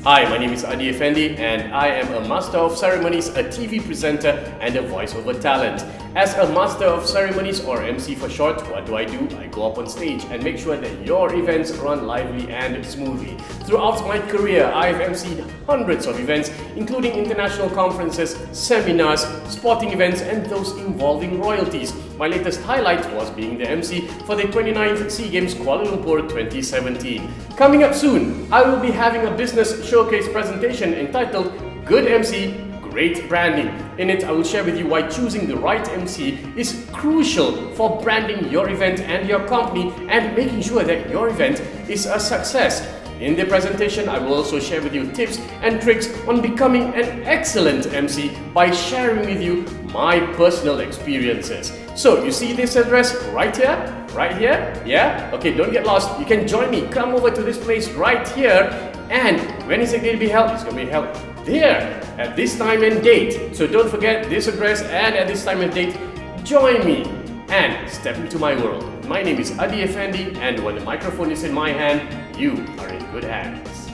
Hi, my name is Adi Afendi and I am a Master of Ceremonies, a TV presenter and a voiceover talent. As a Master of Ceremonies or MC for short, what do? I go up on stage and make sure that your events run lively and smoothly. Throughout my career, I have MC'd hundreds of events including international conferences, seminars, sporting events and those involving royalties. My latest highlight was being the MC for the 29th SEA Games Kuala Lumpur 2017. Coming up soon, I will be having a business showcase presentation entitled Good MC, Great Branding. In it, I will share with you why choosing the right MC is crucial for branding your event and your company and making sure that your event is a success. In the presentation, I will also share with you tips and tricks on becoming an excellent MC by sharing with you my personal experiences. So, you see this address right here? Right here? Yeah? Okay, don't get lost. You can join me. Come over to this place right here. And when is it going to be held? It's going to be held there at this time and date. So don't forget this address and at this time and date, join me and step into my world. My name is Adi Afendi and when the microphone is in my hand, you are in good hands.